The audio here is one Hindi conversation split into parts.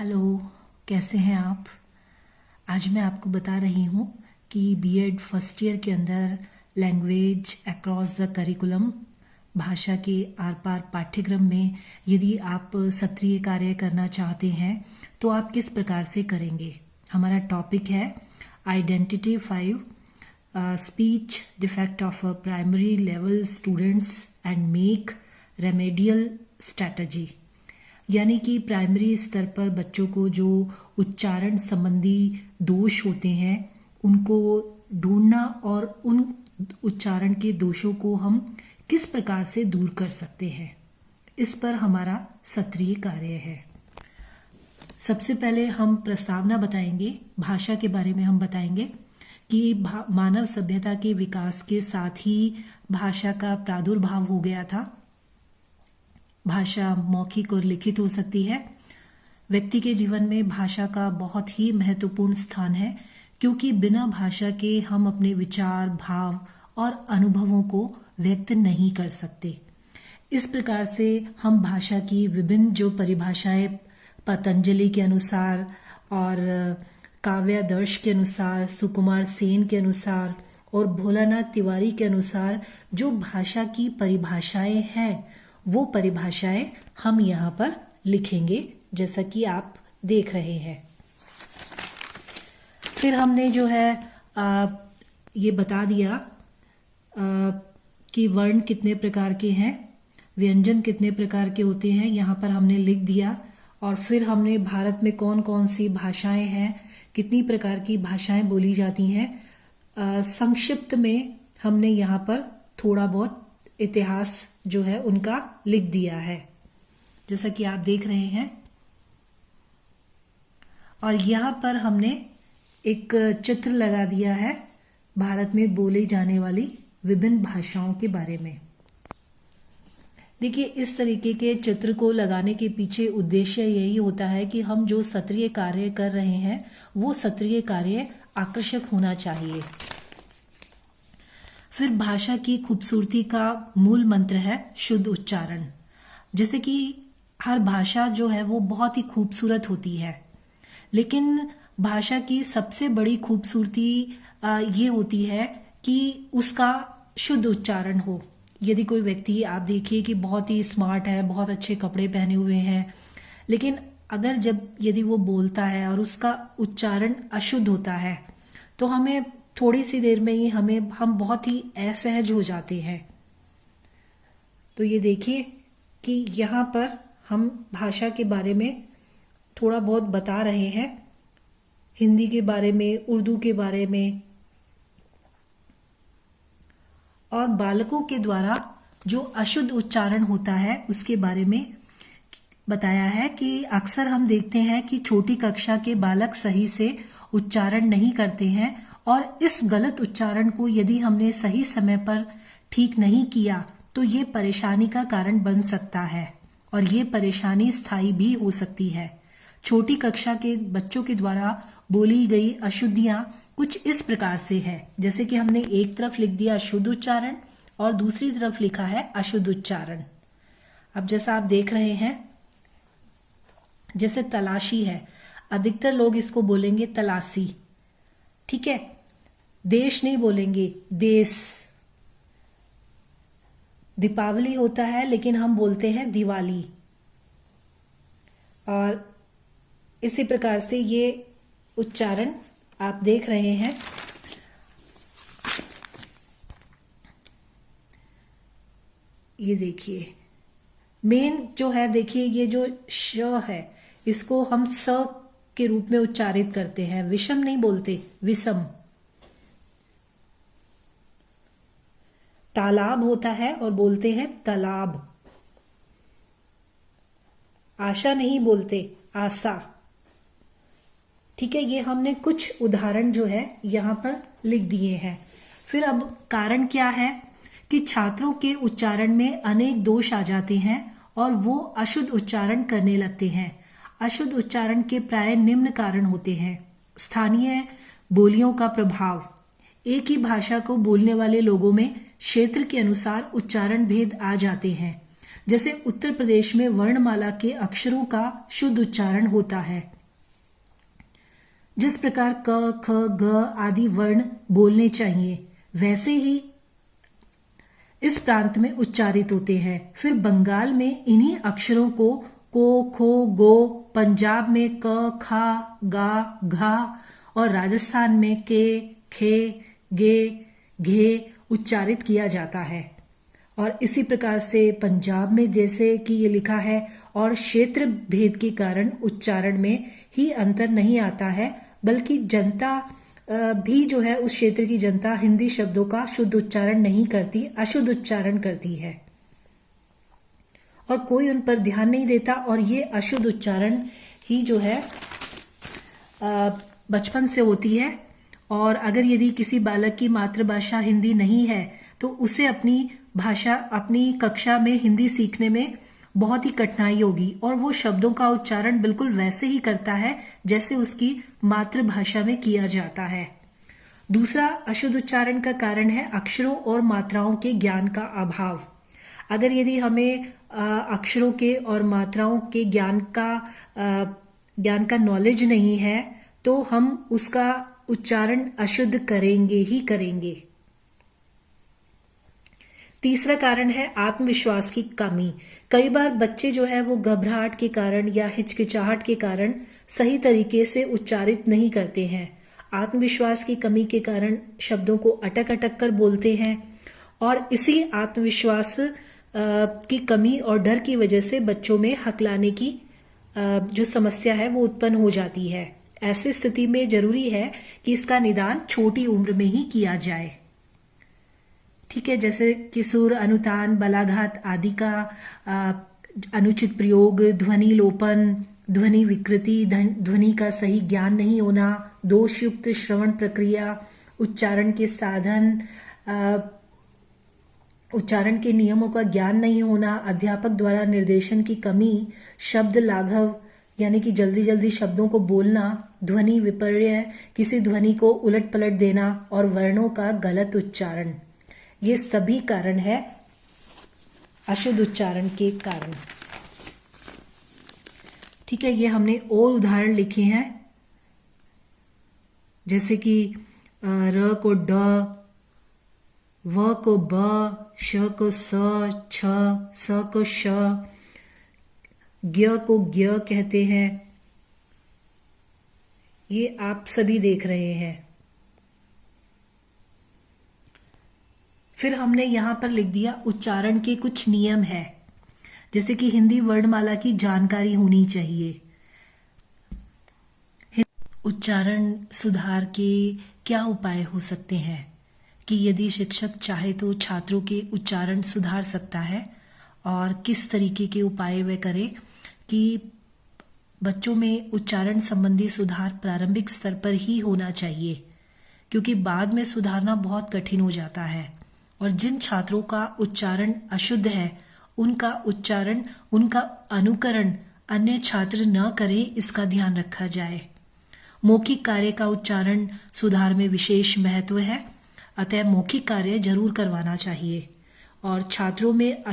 हेलो। कैसे हैं आप? आज मैं आपको बता रही हूँ कि बीएड फर्स्ट ईयर के अंदर लैंग्वेज अक्रॉस द करिकुलम भाषा के आर पार पाठ्यक्रम में यदि आप सत्रीय कार्य करना चाहते हैं तो आप किस प्रकार से करेंगे। हमारा टॉपिक है identity 5 speech defect of primary level students and make remedial strategy. यानी कि प्राइमरी स्तर पर बच्चों को जो उच्चारण संबंधी दोष होते हैं उनको ढूंढना और उन उच्चारण के दोषों को हम किस प्रकार से दूर कर सकते हैं, इस पर हमारा सत्रीय कार्य है। सबसे पहले हम प्रस्तावना बताएंगे, भाषा के बारे में हम बताएंगे कि मानव सभ्यता के विकास के साथ ही भाषा का प्रादुर्भाव हो गया था। भाषा मौखिक और लिखित हो सकती है। व्यक्ति के जीवन में भाषा का बहुत ही महत्वपूर्ण स्थान है, क्योंकि बिना भाषा के हम अपने विचार, भाव और अनुभवों को व्यक्त नहीं कर सकते। इस प्रकार से हम भाषा की विभिन्न जो परिभाषाएं पतंजलि के अनुसार और काव्यादर्श के अनुसार, सुकुमार सेन के अनुसार और भोलानाथ तिवारी के अनुसार जो भाषा की परिभाषाएं हैं वो परिभाषाएं हम यहाँ पर लिखेंगे, जैसा कि आप देख रहे हैं। फिर हमने जो है ये बता दिया कि वर्ण कितने प्रकार के हैं, व्यंजन कितने प्रकार के होते हैं, यहाँ पर हमने लिख दिया। और फिर हमने भारत में कौन कौन सी भाषाएं हैं, कितनी प्रकार की भाषाएं बोली जाती हैं, संक्षिप्त में हमने यहाँ पर थोड़ा बहुत इतिहास जो है उनका लिख दिया है, जैसा कि आप देख रहे हैं। और यहाँ पर हमने एक चित्र लगा दिया है भारत में बोली जाने वाली विभिन्न भाषाओं के बारे में। देखिए, इस तरीके के चित्र को लगाने के पीछे उद्देश्य यही होता है कि हम जो सत्रीय कार्य कर रहे हैं वो सत्रीय कार्य आकर्षक होना चाहिए। फिर भाषा की खूबसूरती का मूल मंत्र है शुद्ध उच्चारण। जैसे कि हर भाषा जो है वो बहुत ही खूबसूरत होती है, लेकिन भाषा की सबसे बड़ी खूबसूरती ये होती है कि उसका शुद्ध उच्चारण हो। यदि कोई व्यक्ति आप देखिए कि बहुत ही स्मार्ट है, बहुत अच्छे कपड़े पहने हुए हैं, लेकिन अगर यदि वो बोलता है और उसका उच्चारण अशुद्ध होता है तो हमें थोड़ी सी देर में ही हम बहुत ही असहज हो जाते हैं। तो ये देखिए कि यहाँ पर हम भाषा के बारे में थोड़ा बहुत बता रहे हैं, हिंदी के बारे में, उर्दू के बारे में। और बालकों के द्वारा जो अशुद्ध उच्चारण होता है उसके बारे में बताया है कि अक्सर हम देखते हैं कि छोटी कक्षा के बालक सही से उच्चारण नहीं करते हैं, और इस गलत उच्चारण को यदि हमने सही समय पर ठीक नहीं किया तो ये परेशानी का कारण बन सकता है, और ये परेशानी स्थायी भी हो सकती है। छोटी कक्षा के बच्चों के द्वारा बोली गई अशुद्धियां कुछ इस प्रकार से है, जैसे कि हमने एक तरफ लिख दिया शुद्ध उच्चारण और दूसरी तरफ लिखा है अशुद्ध उच्चारण। अब जैसा आप देख रहे हैं, जैसे तलाशी है, अधिकतर लोग इसको बोलेंगे तलाशी, ठीक है। देश नहीं बोलेंगे, देश। दीपावली होता है लेकिन हम बोलते हैं दिवाली। और इसी प्रकार से ये उच्चारण आप देख रहे हैं। ये देखिए मेन जो है, देखिए ये जो श है इसको हम स के रूप में उच्चारित करते हैं, विषम नहीं बोलते, विषम। तालाब होता है और बोलते हैं तालाब। आशा नहीं बोलते, आशा, ठीक है। ये हमने कुछ उदाहरण जो है यहाँ पर लिख दिए हैं। फिर अब कारण क्या है कि छात्रों के उच्चारण में अनेक दोष आ जाते हैं और वो अशुद्ध उच्चारण करने लगते हैं। अशुद्ध उच्चारण के प्राय निम्न कारण होते हैं। स्थानीय बोलियों का प्रभाव। एक ही भाषा को बोलने वाले लोगों में क्षेत्र के अनुसार उच्चारण भेद आ जाते हैं। जैसे उत्तर प्रदेश में वर्णमाला के अक्षरों का शुद्ध उच्चारण होता है। जिस प्रकार क, ख, ग आदि वर्ण बोलने चाहिए, वैसे ही इस प्रांत में उच्चारित होते हैं। फिर बंगाल में इन्हीं अक्षरों को, खो, गो, पंजाब में क, खा, गा, घा और राजस्थान में के, खे, गे, घे उच्चारित किया जाता है। और इसी प्रकार से पंजाब में जैसे कि ये लिखा है, और क्षेत्र भेद के कारण उच्चारण में ही अंतर नहीं आता है, बल्कि जनता भी जो है उस क्षेत्र की जनता हिंदी शब्दों का शुद्ध उच्चारण नहीं करती, अशुद्ध उच्चारण करती है और कोई उन पर ध्यान नहीं देता। और ये अशुद्ध उच्चारण ही जो है बचपन से होती है। और अगर यदि किसी बालक की मातृभाषा हिंदी नहीं है तो उसे अपनी भाषा, अपनी कक्षा में हिंदी सीखने में बहुत ही कठिनाई होगी और वो शब्दों का उच्चारण बिल्कुल वैसे ही करता है जैसे उसकी मातृभाषा में किया जाता है। दूसरा अशुद्ध उच्चारण का कारण है अक्षरों और मात्राओं के ज्ञान का अभाव। अगर यदि हमें अक्षरों के और मात्राओं के ज्ञान का नॉलेज नहीं है तो हम उसका उच्चारण अशुद्ध करेंगे ही करेंगे। तीसरा कारण है आत्मविश्वास की कमी। कई बार बच्चे जो है वो घबराहट के कारण या हिचकिचाहट के कारण सही तरीके से उच्चारित नहीं करते हैं। आत्मविश्वास की कमी के कारण शब्दों को अटक अटक कर बोलते हैं और इसी आत्मविश्वास की कमी और डर की वजह से बच्चों में हकलाने की जो समस्या है वो उत्पन्न हो जाती है। ऐसी स्थिति में जरूरी है कि इसका निदान छोटी उम्र में ही किया जाए। ठीक है, जैसे किशोर अनुतान, बलाघात आदि का अनुचित प्रयोग, ध्वनि लोपन, ध्वनि विकृति, ध्वनि का सही ज्ञान नहीं होना, दोषयुक्त श्रवण प्रक्रिया, उच्चारण के साधन, उच्चारण के नियमों का ज्ञान नहीं होना, अध्यापक द्वारा निर्देशन की कमी, शब्द लाघव यानी कि जल्दी जल्दी शब्दों को बोलना, ध्वनि विपर्य, किसी ध्वनि को उलट पलट देना और वर्णों का गलत उच्चारण, ये सभी कारण है अशुद्ध उच्चारण के कारण। ठीक है, ये हमने और उदाहरण लिखे हैं, जैसे कि र को ड, व को ब, श को स, छ, स को श, ज्ञ को ज्ञ कहते हैं। ये आप सभी देख रहे हैं। फिर हमने यहां पर लिख दिया उच्चारण के कुछ नियम है, जैसे कि हिंदी वर्णमाला की जानकारी होनी चाहिए। उच्चारण सुधार के क्या उपाय हो सकते हैं कि यदि शिक्षक चाहे तो छात्रों के उच्चारण सुधार सकता है और किस तरीके के उपाय वह करे कि बच्चों में उच्चारण संबंधी सुधार प्रारंभिक स्तर पर ही होना चाहिए, क्योंकि बाद में सुधारना बहुत कठिन हो जाता है। और जिन छात्रों का उच्चारण अशुद्ध है उनका उच्चारण, उनका अनुकरण अन्य छात्र न करें, इसका ध्यान रखा जाए। मौखिक कार्य का उच्चारण सुधार में विशेष महत्व है, अतः मौखिक कार्य जरूर करवाना चाहिए और छात्रों में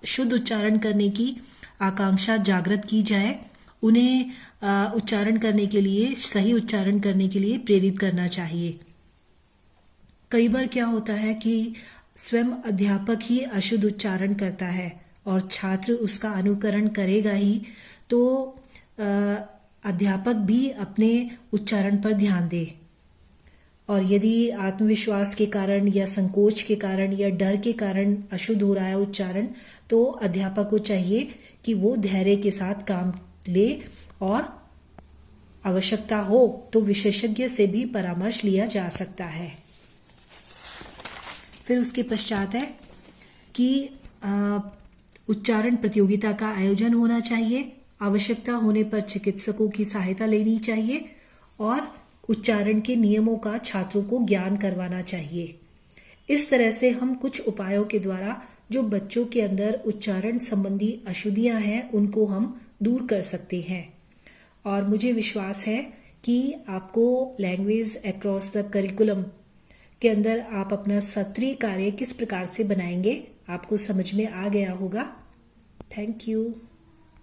शुद्ध उच्चारण करने की आकांक्षा जागृत की जाए। उन्हें उच्चारण करने के लिए, सही उच्चारण करने के लिए प्रेरित करना चाहिए। कई बार क्या होता है कि स्वयं अध्यापक ही अशुद्ध उच्चारण करता है और छात्र उसका अनुकरण करेगा ही, तो अध्यापक भी अपने उच्चारण पर ध्यान दे। और यदि आत्मविश्वास के कारण या संकोच के कारण या डर के कारण अशुद्ध हो रहा है उच्चारण, तो अध्यापक को चाहिए कि वो धैर्य के साथ काम ले और आवश्यकता हो तो विशेषज्ञ से भी परामर्श लिया जा सकता है। फिर उसके पश्चात है कि उच्चारण प्रतियोगिता का आयोजन होना चाहिए, आवश्यकता होने पर चिकित्सकों की सहायता लेनी चाहिए और उच्चारण के नियमों का छात्रों को ज्ञान करवाना चाहिए। इस तरह से हम कुछ उपायों के द्वारा जो बच्चों के अंदर उच्चारण संबंधी अशुद्धियां हैं उनको हम दूर कर सकते हैं। और मुझे विश्वास है कि आपको लैंग्वेज अक्रॉस द करिकुलम के अंदर आप अपना सत्रीय कार्य किस प्रकार से बनाएंगे आपको समझ में आ गया होगा। Thank you.